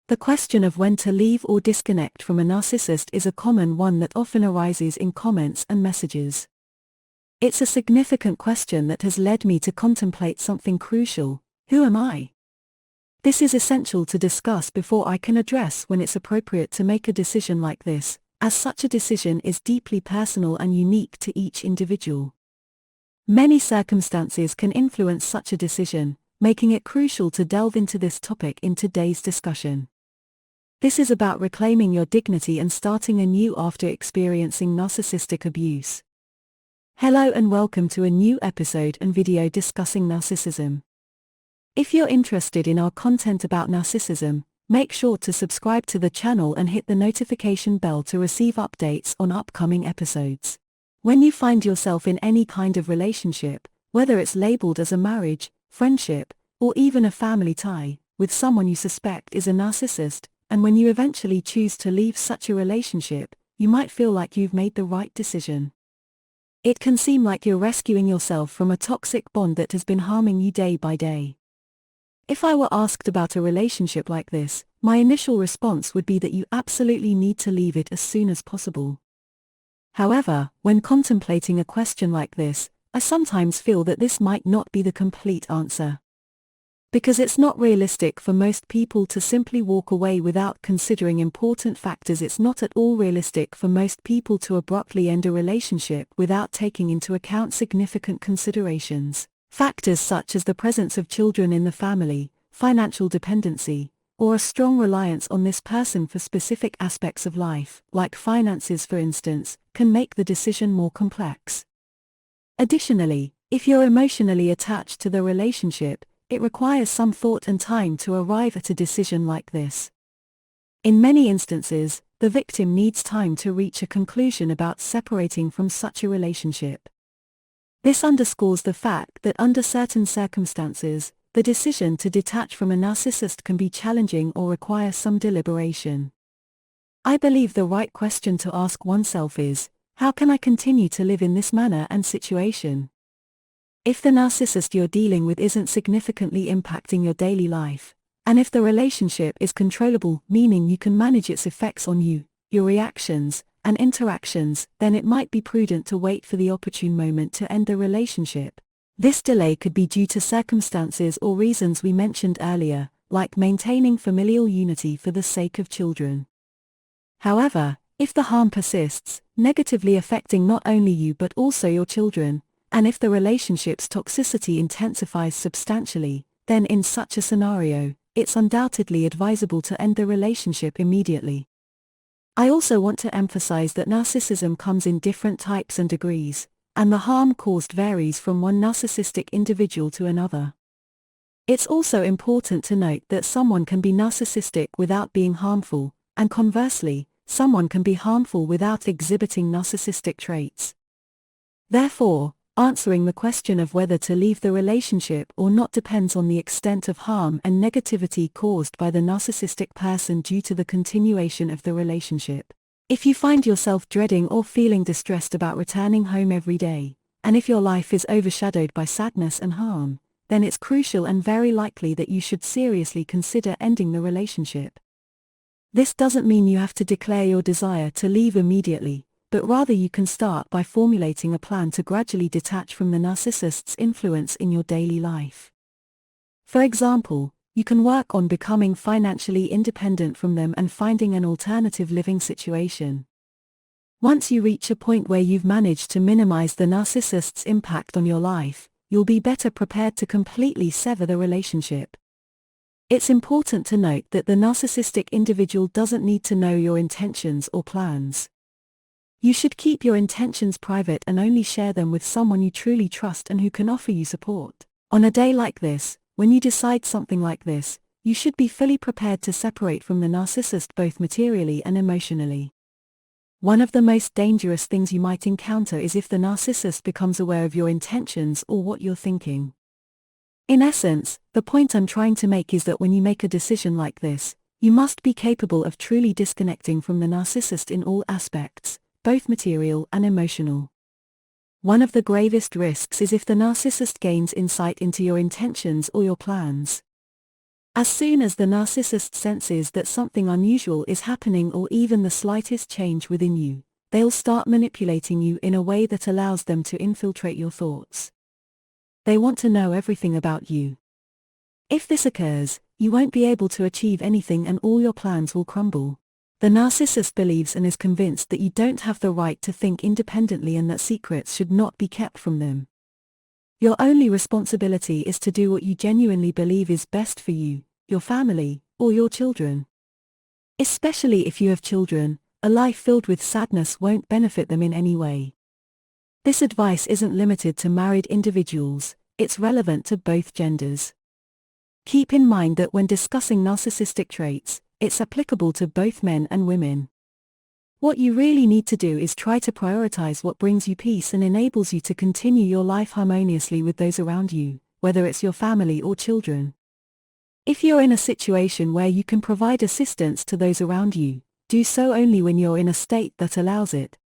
The question of when to leave or disconnect from a narcissist is a common one that often arises in comments and messages. It's a significant question that has led me to contemplate something crucial: who am I? This is essential to discuss before I can address when it's appropriate to make a decision like this, as such a decision is deeply personal and unique to each individual. Many circumstances can influence such a decision, making it crucial to delve into this topic in today's discussion. This is about reclaiming your dignity and starting anew after experiencing narcissistic abuse. Hello and welcome to a new episode and video discussing narcissism. If you're interested in our content about narcissism, make sure to subscribe to the channel and hit the notification bell to receive updates on upcoming episodes. When you find yourself in any kind of relationship, whether it's labeled as a marriage, friendship, or even a family tie, with someone you suspect is a narcissist, and when you eventually choose to leave such a relationship, you might feel like you've made the right decision. It can seem like you're rescuing yourself from a toxic bond that has been harming you day by day. If I were asked about a relationship like this, my initial response would be that you absolutely need to leave it as soon as possible. However, when contemplating a question like this, I sometimes feel that this might not be the complete answer. Because it's not realistic for most people to simply walk away without considering important factors. It's not at all realistic for most people to abruptly end a relationship without taking into account significant considerations. Factors such as the presence of children in the family, financial dependency, or a strong reliance on this person for specific aspects of life, like finances for instance, can make the decision more complex. Additionally, if you're emotionally attached to the relationship, it requires some thought and time to arrive at a decision like this. In many instances, the victim needs time to reach a conclusion about separating from such a relationship. This underscores the fact that under certain circumstances, the decision to detach from a narcissist can be challenging or require some deliberation. I believe the right question to ask oneself is, how can I continue to live in this manner and situation? If the narcissist you're dealing with isn't significantly impacting your daily life, and if the relationship is controllable, meaning you can manage its effects on you, your reactions, and interactions, then it might be prudent to wait for the opportune moment to end the relationship. This delay could be due to circumstances or reasons we mentioned earlier, like maintaining familial unity for the sake of children. However, if the harm persists, negatively affecting not only you but also your children, and if the relationship's toxicity intensifies substantially, then in such a scenario, it's undoubtedly advisable to end the relationship immediately. I also want to emphasize that narcissism comes in different types and degrees, and the harm caused varies from one narcissistic individual to another. It's also important to note that someone can be narcissistic without being harmful, and conversely, someone can be harmful without exhibiting narcissistic traits. Therefore, answering the question of whether to leave the relationship or not depends on the extent of harm and negativity caused by the narcissistic person due to the continuation of the relationship. If you find yourself dreading or feeling distressed about returning home every day, and if your life is overshadowed by sadness and harm, then it's crucial and very likely that you should seriously consider ending the relationship. This doesn't mean you have to declare your desire to leave immediately, but rather you can start by formulating a plan to gradually detach from the narcissist's influence in your daily life. For example, you can work on becoming financially independent from them and finding an alternative living situation. Once you reach a point where you've managed to minimize the narcissist's impact on your life, you'll be better prepared to completely sever the relationship. It's important to note that the narcissistic individual doesn't need to know your intentions or plans. You should keep your intentions private and only share them with someone you truly trust and who can offer you support. On a day like this, when you decide something like this, you should be fully prepared to separate from the narcissist both materially and emotionally. One of the most dangerous things you might encounter is if the narcissist becomes aware of your intentions or what you're thinking. In essence, the point I'm trying to make is that when you make a decision like this, you must be capable of truly disconnecting from the narcissist in all aspects, both material and emotional. One of the gravest risks is if the narcissist gains insight into your intentions or your plans. As soon as the narcissist senses that something unusual is happening or even the slightest change within you, they'll start manipulating you in a way that allows them to infiltrate your thoughts. They want to know everything about you. If this occurs, you won't be able to achieve anything and all your plans will crumble. The narcissist believes and is convinced that you don't have the right to think independently and that secrets should not be kept from them. Your only responsibility is to do what you genuinely believe is best for you, your family, or your children. Especially if you have children, a life filled with sadness won't benefit them in any way. This advice isn't limited to married individuals, it's relevant to both genders. Keep in mind that when discussing narcissistic traits, it's applicable to both men and women. What you really need to do is try to prioritize what brings you peace and enables you to continue your life harmoniously with those around you, whether it's your family or children. If you're in a situation where you can provide assistance to those around you, do so only when you're in a state that allows it.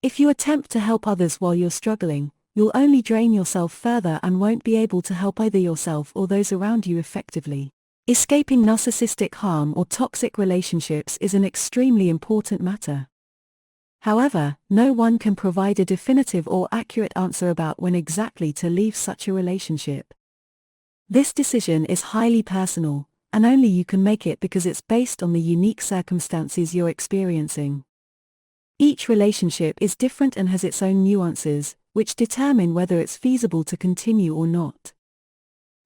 If you attempt to help others while you're struggling, you'll only drain yourself further and won't be able to help either yourself or those around you effectively. Escaping narcissistic harm or toxic relationships is an extremely important matter. However, no one can provide a definitive or accurate answer about when exactly to leave such a relationship. This decision is highly personal, and only you can make it because it's based on the unique circumstances you're experiencing. Each relationship is different and has its own nuances, which determine whether it's feasible to continue or not.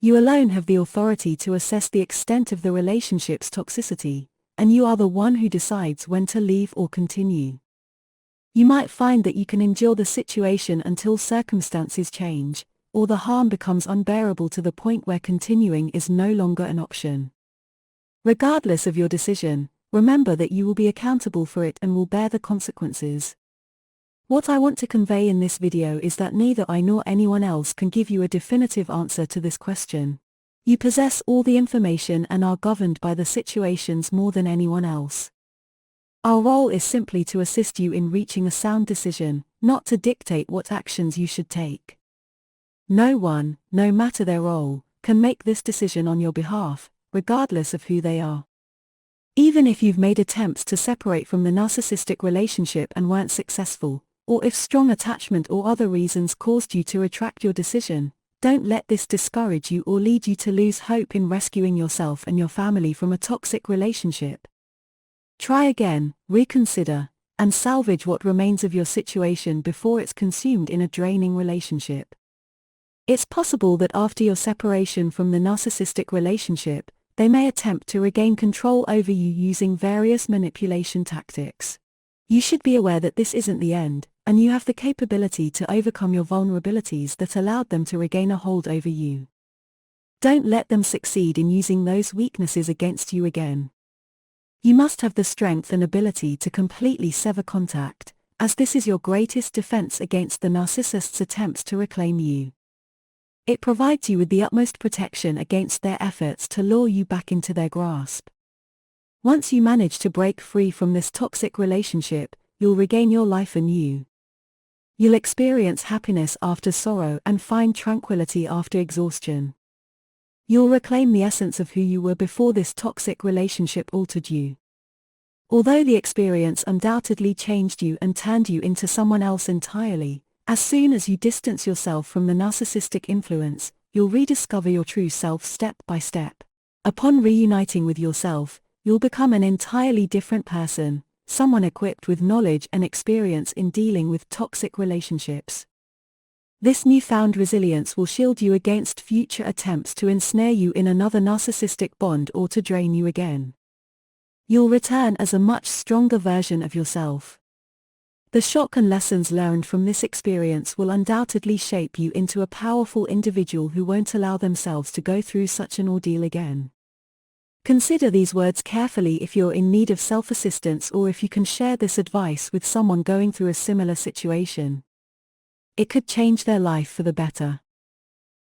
You alone have the authority to assess the extent of the relationship's toxicity, and you are the one who decides when to leave or continue. You might find that you can endure the situation until circumstances change, or the harm becomes unbearable to the point where continuing is no longer an option. Regardless of your decision, remember that you will be accountable for it and will bear the consequences. What I want to convey in this video is that neither I nor anyone else can give you a definitive answer to this question. You possess all the information and are governed by the situations more than anyone else. Our role is simply to assist you in reaching a sound decision, not to dictate what actions you should take. No one, no matter their role, can make this decision on your behalf, regardless of who they are. Even if you've made attempts to separate from the narcissistic relationship and weren't successful, or if strong attachment or other reasons caused you to retract your decision, don't let this discourage you or lead you to lose hope in rescuing yourself and your family from a toxic relationship. Try again, reconsider, and salvage what remains of your situation before it's consumed in a draining relationship. It's possible that after your separation from the narcissistic relationship, they may attempt to regain control over you using various manipulation tactics. You should be aware that this isn't the end, and you have the capability to overcome your vulnerabilities that allowed them to regain a hold over you. Don't let them succeed in using those weaknesses against you again. You must have the strength and ability to completely sever contact, as this is your greatest defense against the narcissist's attempts to reclaim you. It provides you with the utmost protection against their efforts to lure you back into their grasp. Once you manage to break free from this toxic relationship, you'll regain your life anew. You'll experience happiness after sorrow and find tranquility after exhaustion. You'll reclaim the essence of who you were before this toxic relationship altered you. Although the experience undoubtedly changed you and turned you into someone else entirely, as soon as you distance yourself from the narcissistic influence, you'll rediscover your true self step by step. Upon reuniting with yourself, you'll become an entirely different person, someone equipped with knowledge and experience in dealing with toxic relationships. This newfound resilience will shield you against future attempts to ensnare you in another narcissistic bond or to drain you again. You'll return as a much stronger version of yourself. The shock and lessons learned from this experience will undoubtedly shape you into a powerful individual who won't allow themselves to go through such an ordeal again. Consider these words carefully if you're in need of self-assistance or if you can share this advice with someone going through a similar situation. It could change their life for the better.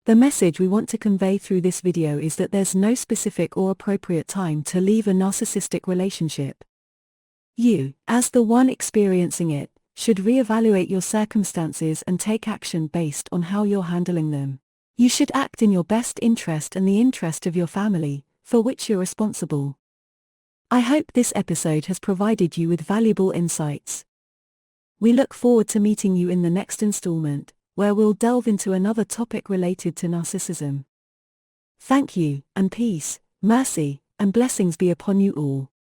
The message we want to convey through this video is that there's no specific or appropriate time to leave a narcissistic relationship. You, as the one experiencing it, should reevaluate your circumstances and take action based on how you're handling them. You should act in your best interest and the interest of your family, for which you're responsible. I hope this episode has provided you with valuable insights. We look forward to meeting you in the next installment, where we'll delve into another topic related to narcissism. Thank you, and peace, mercy, and blessings be upon you all.